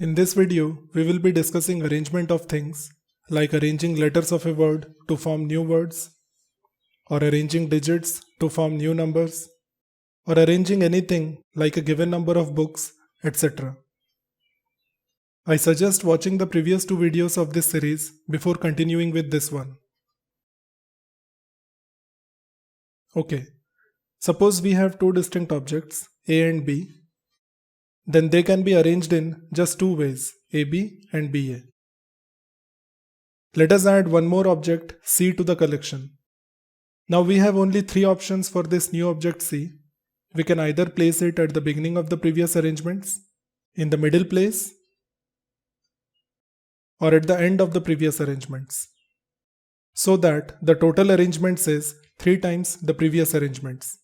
In this video, we will be discussing arrangement of things like arranging letters of a word to form new words, or arranging digits to form new numbers, or arranging anything like a given number of books, etc. I suggest watching the previous two videos of this series before continuing with this one. Okay, suppose we have two distinct objects, A and B. Then they can be arranged in just two ways, AB and BA. Let us add one more object, C, to the collection. Now we have only three options for this new object C. We can either place it at the beginning of the previous arrangements, in the middle place, or at the end of the previous arrangements, so that the total arrangements is 3 times the previous arrangements.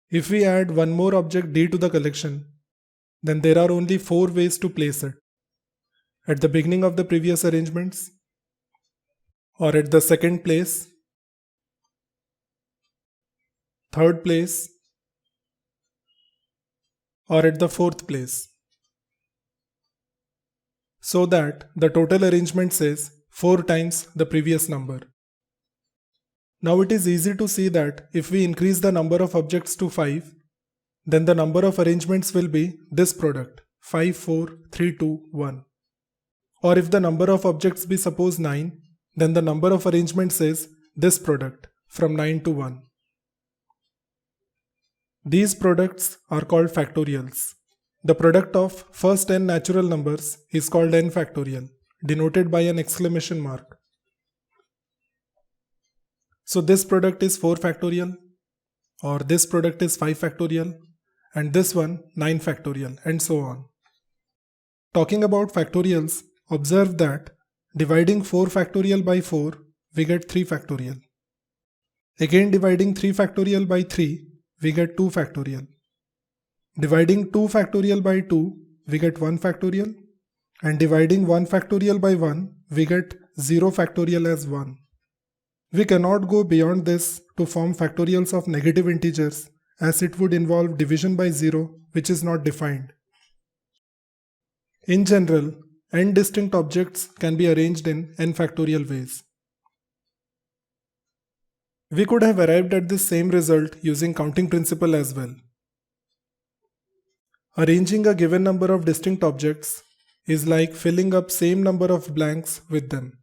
If we add one more object D to the collection, then there are only 4 ways to place it: at the beginning of the previous arrangements, or at the second place, third place, or at the fourth place, so that the total arrangement is 4 times the previous number. Now it is easy to see that if we increase the number of objects to 5, then the number of arrangements will be this product, 5, 4, 3, 2, 1. Or if the number of objects be suppose 9, then the number of arrangements is this product, from 9 to 1. These products are called factorials. The product of first n natural numbers is called n factorial, denoted by an exclamation mark. So this product is 4 factorial, or this product is 5 factorial, and this one 9 factorial, and so on. Talking about factorials, observe that dividing 4 factorial by 4, we get 3 factorial. Again dividing 3 factorial by 3, we get 2 factorial. Dividing 2 factorial by 2, we get 1 factorial, and dividing 1 factorial by 1, we get 0 factorial as 1. We cannot go beyond this to form factorials of negative integers, as it would involve division by 0, which is not defined. In general, n distinct objects can be arranged in n factorial ways. We could have arrived at this same result using counting principle as well. Arranging a given number of distinct objects is like filling up same number of blanks with them.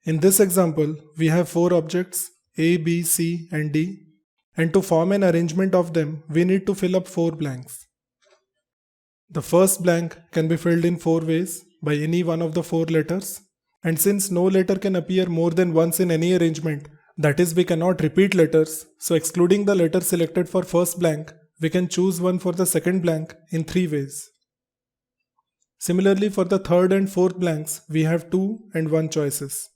In this example, we have 4 objects A, B, C and D, and to form an arrangement of them, we need to fill up 4 blanks. The first blank can be filled in 4 ways by any one of the 4 letters, and since no letter can appear more than once in any arrangement, that is, we cannot repeat letters, so excluding the letter selected for first blank, we can choose one for the second blank in 3 ways. Similarly, for the third and fourth blanks, we have 2 and 1 choices.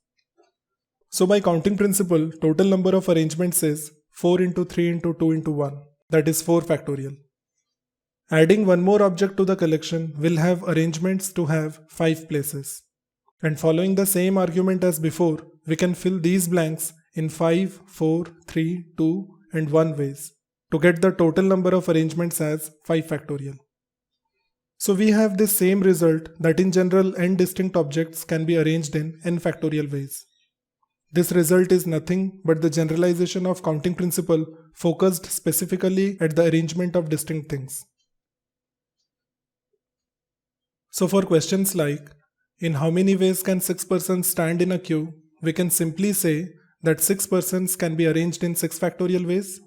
So by counting principle, total number of arrangements is 4 into 3 into 2 into 1, that is 4 factorial. Adding one more object to the collection will have arrangements to have 5 places. And following the same argument as before, we can fill these blanks in 5, 4, 3, 2 and 1 ways to get the total number of arrangements as 5 factorial. So we have this same result that in general n distinct objects can be arranged in n factorial ways. This result is nothing but the generalization of counting principle focused specifically at the arrangement of distinct things. So for questions like, in how many ways can 6 persons stand in a queue, we can simply say that 6 persons can be arranged in 6 factorial ways.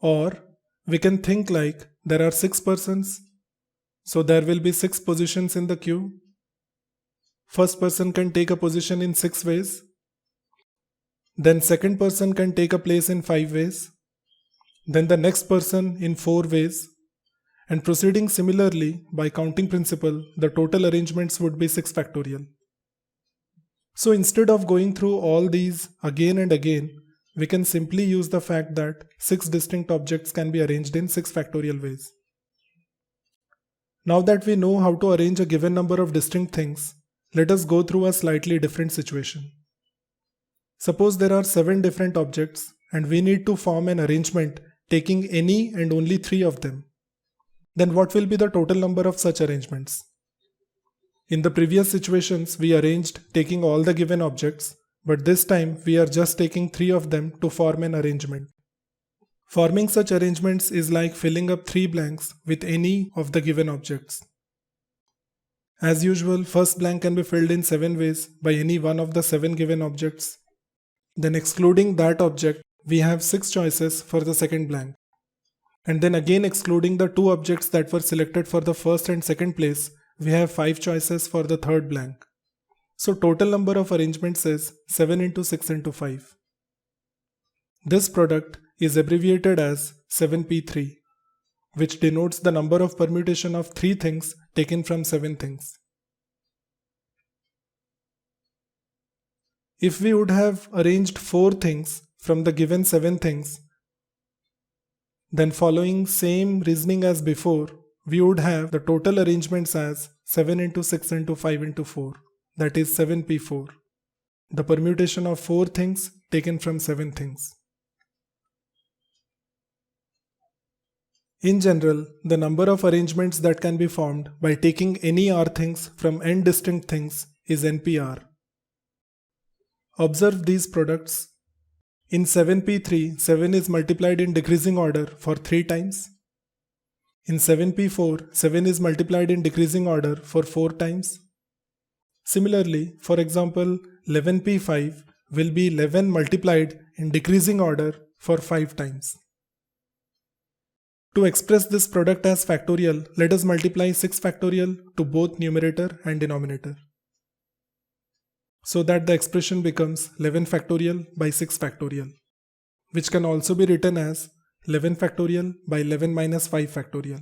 Or we can think like there are 6 persons, so there will be 6 positions in the queue. First person can take a position in 6 ways. Then second person can take a place in 5 ways. Then the next person in 4 ways. And proceeding similarly, by counting principle, the total arrangements would be 6 factorial. So instead of going through all these again and again, we can simply use the fact that 6 distinct objects can be arranged in 6 factorial ways. Now that we know how to arrange a given number of distinct things, let us go through a slightly different situation. Suppose there are 7 different objects and we need to form an arrangement taking any and only 3 of them. then what will be the total number of such arrangements? In the previous situations, we arranged taking all the given objects, but this time we are just taking 3 of them to form an arrangement. Forming such arrangements is like filling up 3 blanks with any of the given objects. As usual, first blank can be filled in 7 ways by any one of the 7 given objects. Then excluding that object, we have 6 choices for the second blank. And then again excluding the 2 objects that were selected for the first and second place, we have 5 choices for the third blank. So total number of arrangements is 7 into 6 into 5. This product is abbreviated as 7p3, which denotes the number of permutation of 3 things taken from 7 things. If we would have arranged 4 things from the given 7 things, then following same reasoning as before, we would have the total arrangements as 7 into 6 into 5 into 4, that is 7p4, the permutation of 4 things taken from 7 things. In general, the number of arrangements that can be formed by taking any r things from n distinct things is npr. Observe these products. In 7p3, 7 is multiplied in decreasing order for 3 times. In 7p4, 7 is multiplied in decreasing order for 4 times. Similarly, for example, 11p5 will be 11 multiplied in decreasing order for 5 times. To express this product as factorial, let us multiply 6 factorial to both numerator and denominator, so that the expression becomes 11 factorial by 6 factorial, which can also be written as 11 factorial by 11 minus 5 factorial.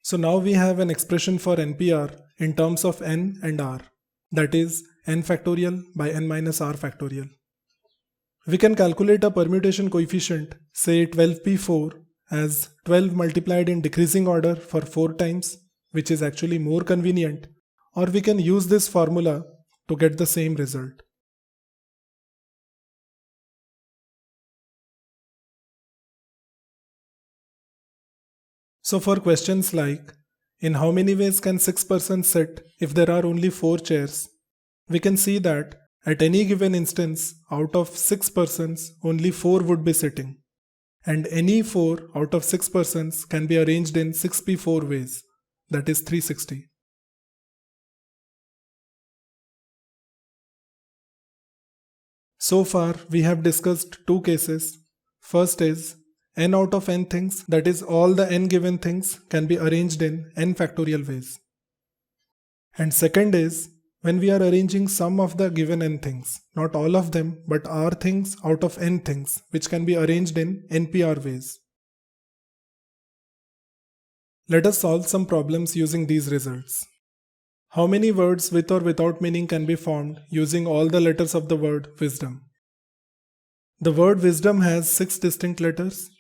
So now we have an expression for NPR in terms of n and r, that is n factorial by n minus r factorial. We can calculate a permutation coefficient, say 12p4, as 12 multiplied in decreasing order for 4 times, which is actually more convenient, or we can use this formula to get the same result. So for questions like, in how many ways can 6 persons sit if there are only 4 chairs, we can see that at any given instance, out of 6 persons, only 4 would be sitting, and any 4 out of 6 persons can be arranged in 6p4 ways, that is 360. So far, we have discussed 2 cases. First is n out of n things, that is all the n given things can be arranged in n factorial ways. And second is when we are arranging some of the given n things, not all of them, but r things out of n things, which can be arranged in npr ways. Let us solve some problems using these results. How many words with or without meaning can be formed using all the letters of the word wisdom? The word wisdom has 6 distinct letters,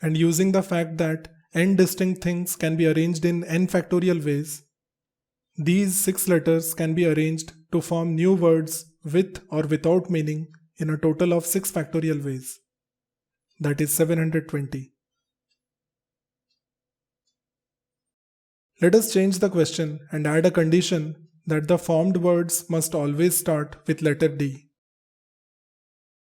and using the fact that n distinct things can be arranged in n factorial ways, these 6 letters can be arranged to form new words with or without meaning in a total of 6 factorial ways, that is 720. Let us change the question and add a condition that the formed words must always start with letter D.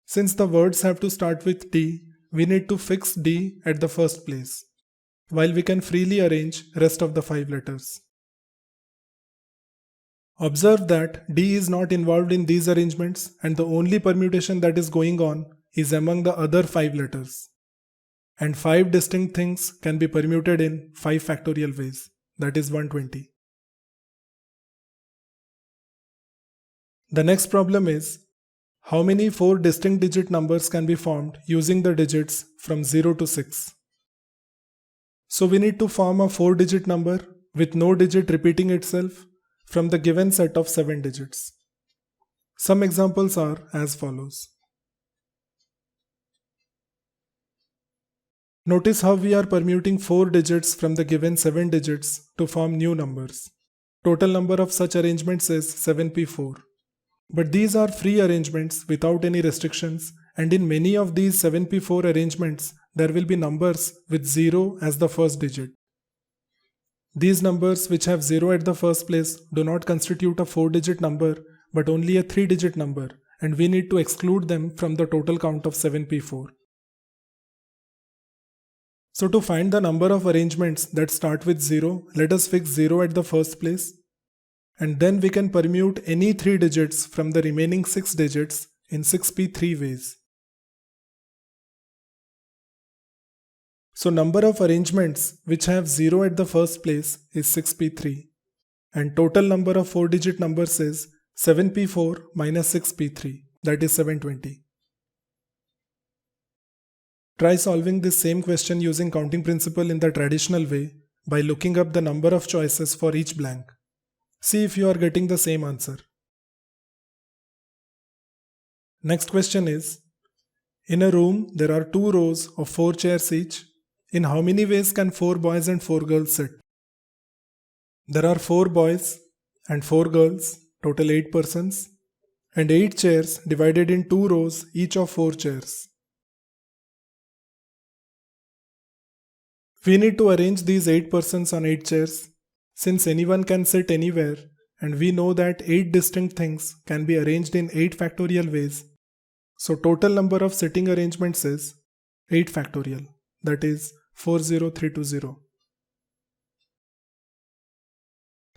Since the words have to start with D, we need to fix D at the first place, while we can freely arrange rest of the 5 letters. Observe that D is not involved in these arrangements, and the only permutation that is going on is among the other 5 letters. And 5 distinct things can be permuted in 5 factorial ways, that is 120. The next problem is, how many 4 distinct digit numbers can be formed using the digits from 0 to 6? So we need to form a 4-digit number with no digit repeating itself from the given set of 7 digits. Some examples are as follows. Notice how we are permuting 4 digits from the given 7 digits to form new numbers. Total number of such arrangements is 7p4. But these are free arrangements without any restrictions, and in many of these 7p4 arrangements, there will be numbers with 0 as the first digit. These numbers which have 0 at the first place do not constitute a 4-digit number but only a 3-digit number, and we need to exclude them from the total count of 7p4. So to find the number of arrangements that start with 0, let us fix 0 at the first place, and then we can permute any 3 digits from the remaining 6 digits in 6p3 ways. So number of arrangements which have 0 at the first place is 6p3, and total number of 4-digit numbers is 7p4 minus 6p3, that is 720. Try solving this same question using counting principle in the traditional way by looking up the number of choices for each blank. See if you are getting the same answer. Next question is, in a room there are 2 rows of 4 chairs each. In how many ways can 4 boys and 4 girls sit? There are 4 boys and 4 girls, total 8 persons, and 8 chairs divided in 2 rows each of 4 chairs. We need to arrange these 8 persons on 8 chairs, since anyone can sit anywhere, and we know that 8 distinct things can be arranged in 8 factorial ways. So total number of sitting arrangements is 8 factorial, that is 40320.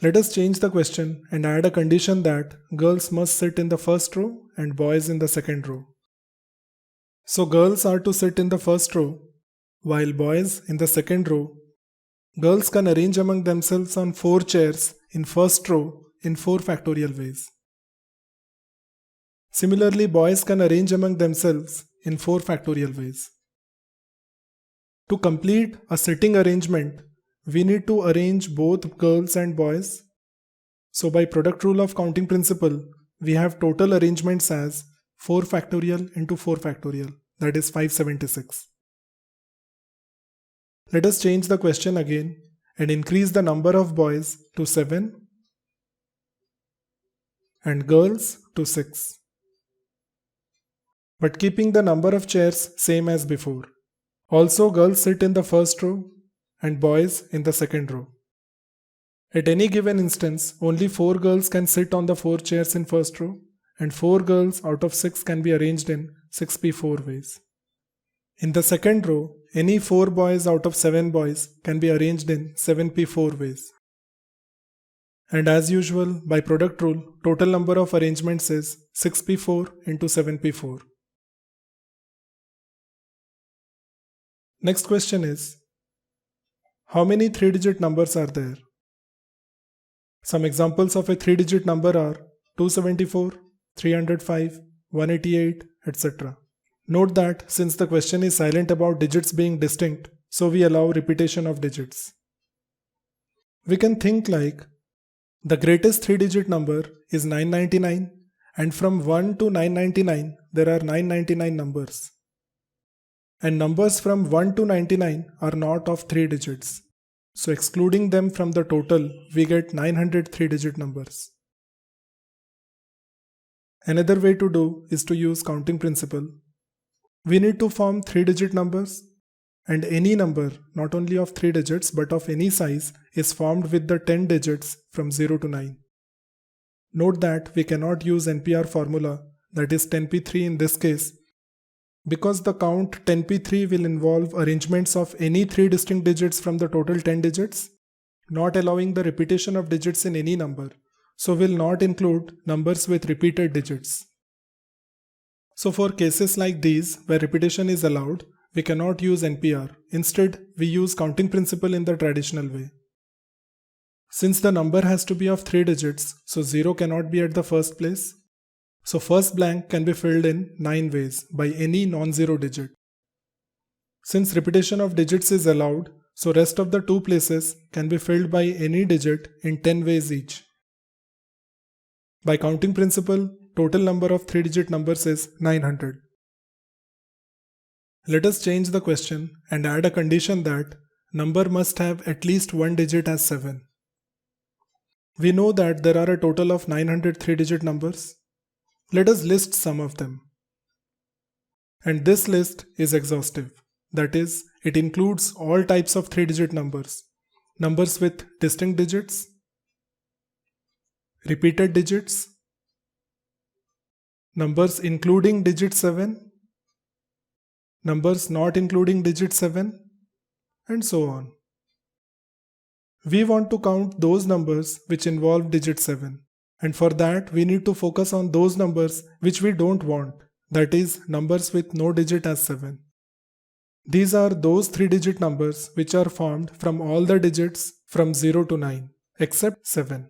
Let us change the question and add a condition that girls must sit in the first row and boys in the second row. So girls are to sit in the first row, while boys in the second row. Girls can arrange among themselves on 4 chairs in first row in 4 factorial ways. Similarly, boys can arrange among themselves in 4 factorial ways. To complete a sitting arrangement, we need to arrange both girls and boys. So by product rule of counting principle, we have total arrangements as 4 factorial into 4 factorial, that is 576. Let us change the question again and increase the number of boys to 7 and girls to 6, but keeping the number of chairs same as before. Also, girls sit in the first row and boys in the second row. At any given instance, only 4 girls can sit on the 4 chairs in first row, and 4 girls out of 6 can be arranged in 6p4 ways. In the second row, any 4 boys out of 7 boys can be arranged in 7p4 ways. And as usual, by product rule, total number of arrangements is 6p4 into 7p4. Next question is, how many 3-digit numbers are there? Some examples of a 3-digit number are 274, 305, 188, etc. Note that since the question is silent about digits being distinct, so we allow repetition of digits. We can think like, the greatest 3-digit number is 999, and from 1 to 999 there are 999 numbers. And numbers from 1 to 99 are not of 3 digits. So excluding them from the total, we get 900 3-digit numbers. Another way to do is to use counting principle. We need to form 3-digit numbers, and any number, not only of 3 digits but of any size, is formed with the 10 digits from 0 to 9. Note that we cannot use NPR formula, that is 10p3 in this case, because the count 10p3 will involve arrangements of any 3 distinct digits from the total 10 digits, not allowing the repetition of digits in any number, so will not include numbers with repeated digits. So for cases like these, where repetition is allowed, we cannot use NPR. Instead, we use counting principle in the traditional way. Since the number has to be of 3 digits, so 0 cannot be at the first place. So first blank can be filled in 9 ways by any non-zero digit. Since repetition of digits is allowed, so rest of the 2 places can be filled by any digit in 10 ways each. By counting principle, total number of 3-digit numbers is 900. Let us change the question and add a condition that number must have at least one digit as 7. We know that there are a total of 900 3-digit numbers. Let us list some of them. And this list is exhaustive. that is, it includes all types of 3-digit numbers. Numbers with distinct digits, repeated digits, numbers including digit 7, numbers not including digit 7, and so on. We want to count those numbers which involve digit 7, and for that we need to focus on those numbers which we don't want, that is, numbers with no digit as 7. These are those 3-digit numbers which are formed from all the digits from 0 to 9, except 7.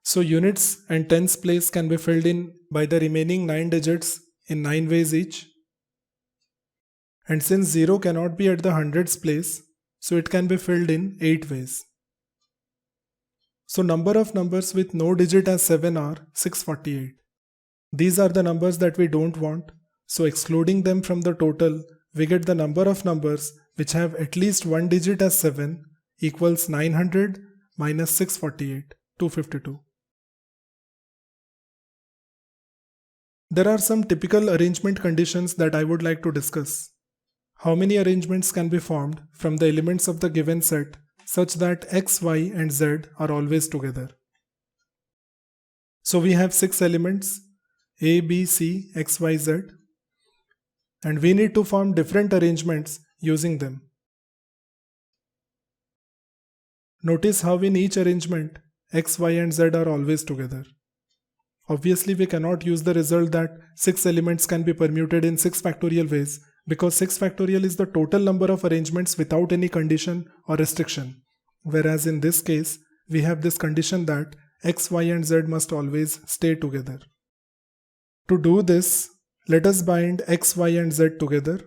So units and tens place can be filled in by the remaining 9 digits in 9 ways each. And since 0 cannot be at the hundreds place, so it can be filled in 8 ways. So number of numbers with no digit as 7 are 648. These are the numbers that we don't want, so excluding them from the total, we get the number of numbers which have at least one digit as 7 equals 900 minus 648, 252. There are some typical arrangement conditions that I would like to discuss. How many arrangements can be formed from the elements of the given set such that x, y and z are always together? So we have 6 elements A, B, C, X, Y, Z, and we need to form different arrangements using them. Notice how in each arrangement X, Y and Z are always together. Obviously we cannot use the result that 6 elements can be permuted in 6 factorial ways, because 6 factorial is the total number of arrangements without any condition or restriction, whereas in this case we have this condition that X, Y and Z must always stay together. To do this, let us bind X, Y and Z together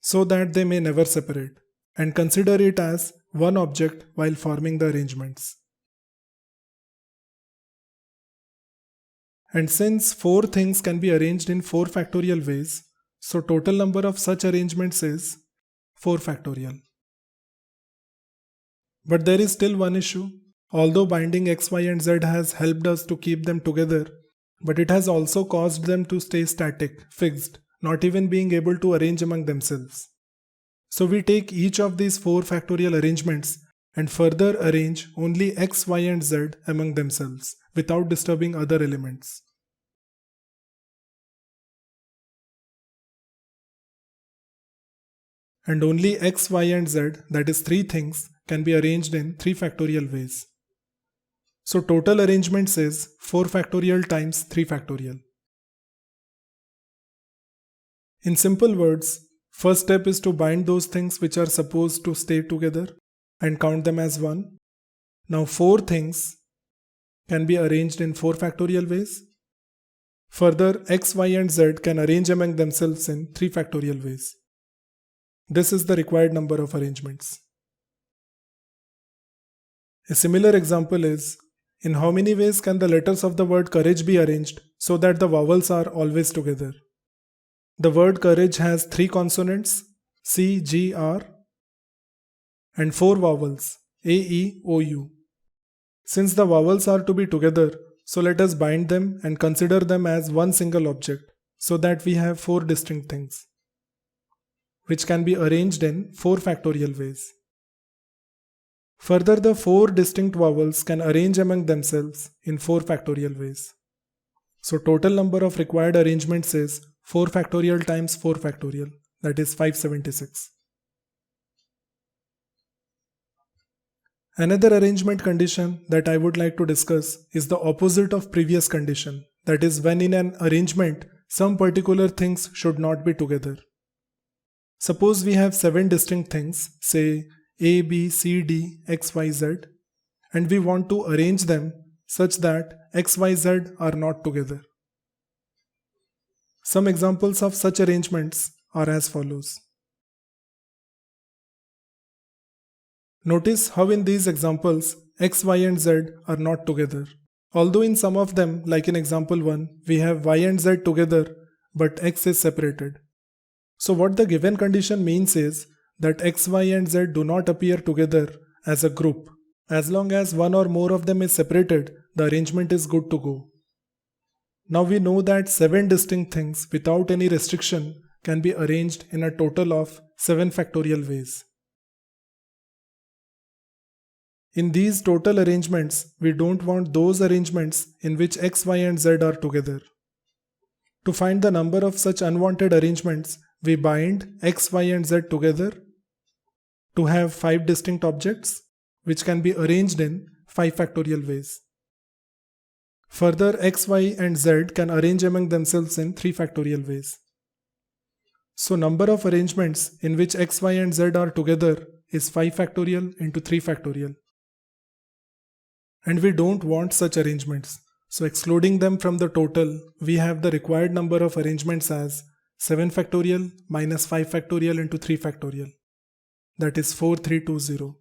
so that they may never separate, and consider it as one object while forming the arrangements. And since 4 things can be arranged in 4 factorial ways, so total number of such arrangements is 4 factorial. But there is still one issue. Although binding X, Y and Z has helped us to keep them together, but it has also caused them to stay static, fixed, not even being able to arrange among themselves. So we take each of these 4 factorial arrangements and further arrange only X, Y and Z among themselves without disturbing other elements. And only X, Y and Z, that is 3 things, can be arranged in 3 factorial ways. So total arrangements is 4 factorial times 3 factorial. In simple words, first step is to bind those things which are supposed to stay together and count them as 1. Now 4 things can be arranged in 4 factorial ways. Further, X, Y and Z can arrange among themselves in 3 factorial ways. This is the required number of arrangements. A similar example is, in how many ways can the letters of the word courage be arranged so that the vowels are always together? The word courage has 3 consonants, C, G, R, and 4 vowels, A, E, O, U. Since the vowels are to be together, so let us bind them and consider them as one single object, so that we have 4 distinct things, which can be arranged in 4 factorial ways. Further, the 4 distinct vowels can arrange among themselves in 4 factorial ways. So total number of required arrangements is 4 factorial times 4 factorial, that is 576. Another arrangement condition that I would like to discuss is the opposite of previous condition, that is when in an arrangement some particular things should not be together. Suppose we have 7 distinct things, say A, B, C, D, X, Y, Z, and we want to arrange them such that X, Y, Z are not together. Some examples of such arrangements are as follows. Notice how in these examples X, Y and Z are not together. Although in some of them, like in example 1, we have Y and Z together, but X is separated. So what the given condition means is that X, Y and Z do not appear together as a group. As long as one or more of them is separated, the arrangement is good to go. Now we know that 7 distinct things without any restriction can be arranged in a total of 7 factorial ways. In these total arrangements, we don't want those arrangements in which x, y and z are together. To find the number of such unwanted arrangements, we bind x, y and z together to have 5 distinct objects which can be arranged in 5 factorial ways. Further, x, y and z can arrange among themselves in 3 factorial ways. So number of arrangements in which x, y and z are together is 5 factorial into 3 factorial. And we don't want such arrangements. So excluding them from the total, we have the required number of arrangements as 7 factorial minus 5 factorial into 3 factorial. That is 4320.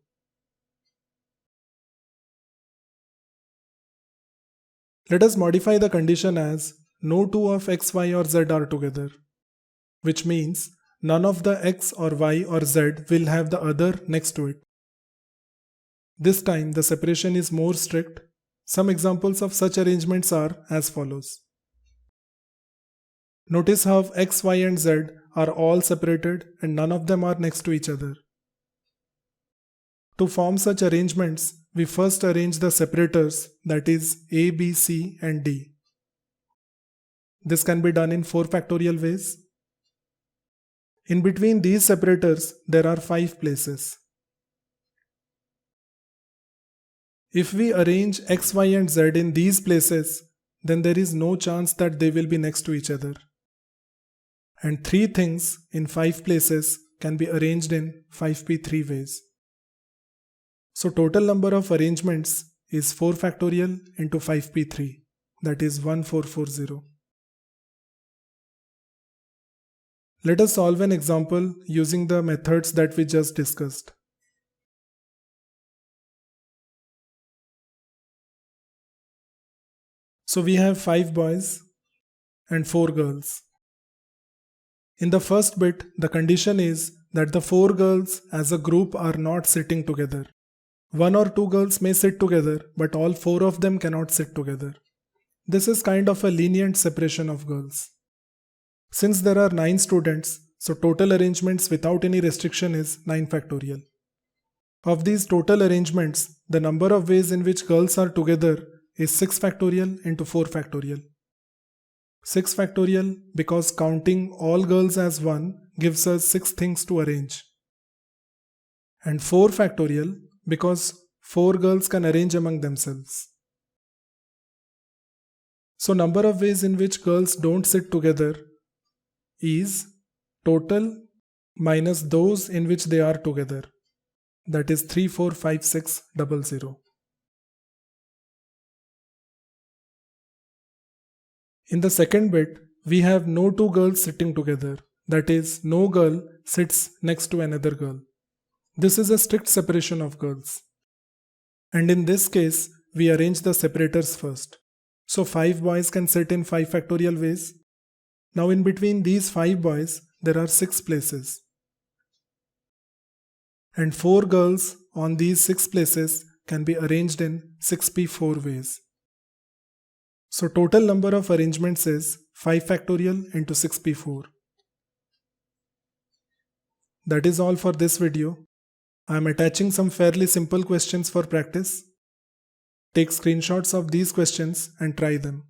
Let us modify the condition as no two of x, y or z are together, which means none of the x or y or z will have the other next to it. This time the separation is more strict. Some examples of such arrangements are as follows. Notice how x, y and z are all separated and none of them are next to each other. To form such arrangements, we first arrange the separators, that is a, b, c and d. This can be done in 4 factorial ways. In between these separators, there are 5 places. If we arrange x, y and z in these places, then there is no chance that they will be next to each other. And 3 things in 5 places can be arranged in 5p3 ways. So total number of arrangements is 4 factorial into 5p3, that is 1440. Let us solve an example using the methods that we just discussed. So we have 5 boys and 4 girls. In the first bit, the condition is that the 4 girls as a group are not sitting together. 1 or 2 girls may sit together, but all 4 of them cannot sit together. This is kind of a lenient separation of girls. Since there are 9 students, so total arrangements without any restriction is 9 factorial. Of these total arrangements, the number of ways in which girls are together is 6 factorial into 4 factorial. 6 factorial because counting all girls as 1 gives us 6 things to arrange. And 4 factorial because 4 girls can arrange among themselves. So number of ways in which girls don't sit together is total minus those in which they are together. That is 3, 4, 5, 6, 00. In the second bit, we have no 2 girls sitting together. That is, no girl sits next to another girl. This is a strict separation of girls. And in this case, we arrange the separators first. So 5 boys can sit in 5 factorial ways. Now in between these 5 boys, there are 6 places. And 4 girls on these 6 places can be arranged in 6p4 ways. So total number of arrangements is 5 factorial into 6p4. That is all for this video. I am attaching some fairly simple questions for practice. Take screenshots of these questions and try them.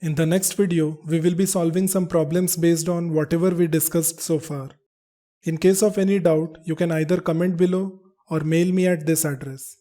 In the next video, we will be solving some problems based on whatever we discussed so far. In case of any doubt, you can either comment below or mail me at this address.